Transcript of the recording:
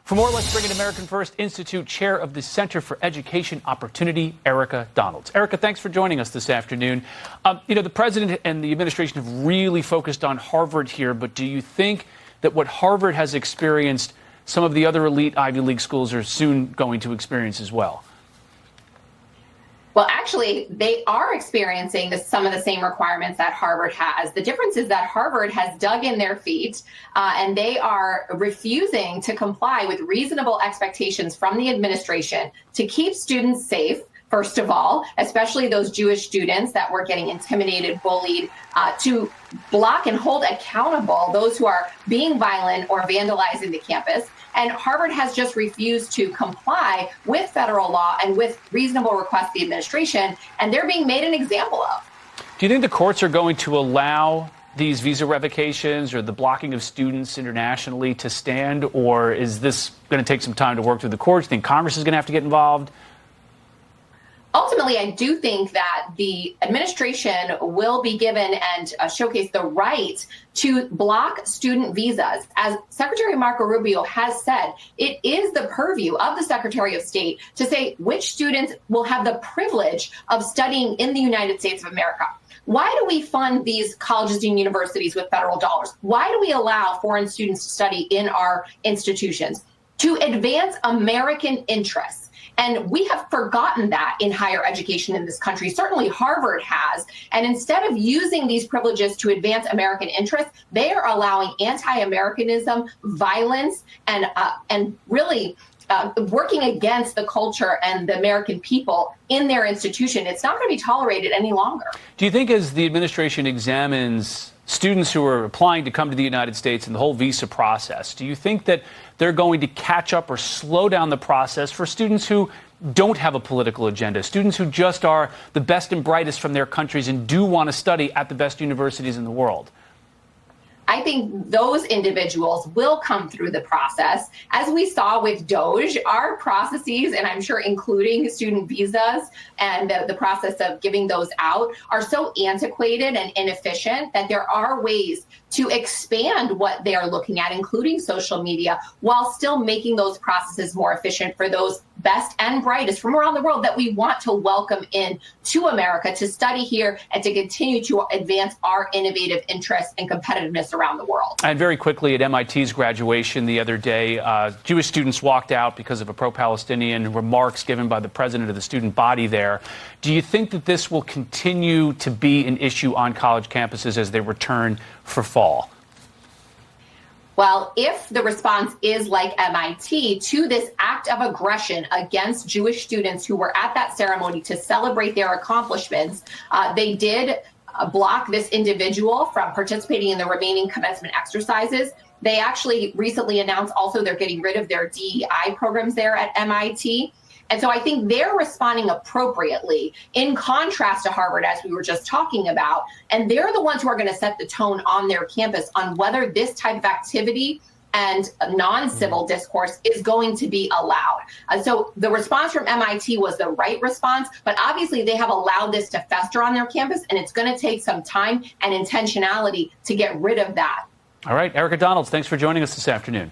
For more, let's bring in American First Institute Chair of the Center for Education Opportunity, Erika Donalds. Erika, thanks for joining us this afternoon. The president and the administration have really focused on Harvard here, but do you think that what Harvard has experienced, some of the other elite Ivy League schools are soon going to experience as well? Well, actually, they are experiencing some of the same requirements that Harvard has. The difference is that Harvard has dug in their feet and they are refusing to comply with reasonable expectations from the administration to keep students safe. First of all, especially those Jewish students that were getting intimidated, bullied, to block and hold accountable those who are being violent or vandalizing the campus. And Harvard has just refused to comply with federal law and with reasonable requests of the administration, and they're being made an example of. Do you think the courts are going to allow these visa revocations or the blocking of students internationally to stand, or is this going to take some time to work through the courts? Do you think Congress is going to have to get involved? Ultimately, I do think that the administration will be given and showcase the right to block student visas. As Secretary Marco Rubio has said, it is the purview of the Secretary of State to say which students will have the privilege of studying in the United States of America. Why do we fund these colleges and universities with federal dollars? Why do we allow foreign students to study in our institutions? To advance American interests. And we have forgotten that in higher education in this country. Certainly Harvard has. And instead of using these privileges to advance American interests, they are allowing anti-Americanism, violence, and really working against the culture and the American people in their institution. It's not going to be tolerated any longer. Do you think as the administration examines students who are applying to come to the United States and the whole visa process, do you think that they're going to catch up or slow down the process for students who don't have a political agenda, students who just are the best and brightest from their countries and do want to study at the best universities in the world? I think those individuals will come through the process. As we saw with DOJ, our processes, and I'm sure including student visas and the process of giving those out, are so antiquated and inefficient that there are ways to expand what they are looking at, including social media, while still making those processes more efficient for those best and brightest from around the world that we want to welcome in to America to study here and to continue to advance our innovative interests and competitiveness around the world. And very quickly, at MIT's graduation the other day, Jewish students walked out because of a pro-Palestinian remarks given by the president of the student body there. Do you think that this will continue to be an issue on college campuses as they return for fall? Well, if the response is like MIT to this act of aggression against Jewish students who were at that ceremony to celebrate their accomplishments, they did block this individual from participating in the remaining commencement exercises. They actually recently announced also they're getting rid of their DEI programs there at MIT. And so I think they're responding appropriately in contrast to Harvard, as we were just talking about. And they're the ones who are going to set the tone on their campus on whether this type of activity and non-civil discourse is going to be allowed. So the response from MIT was the right response, but obviously they have allowed this to fester on their campus, and it's going to take some time and intentionality to get rid of that. All right, Erika Donalds, thanks for joining us this afternoon.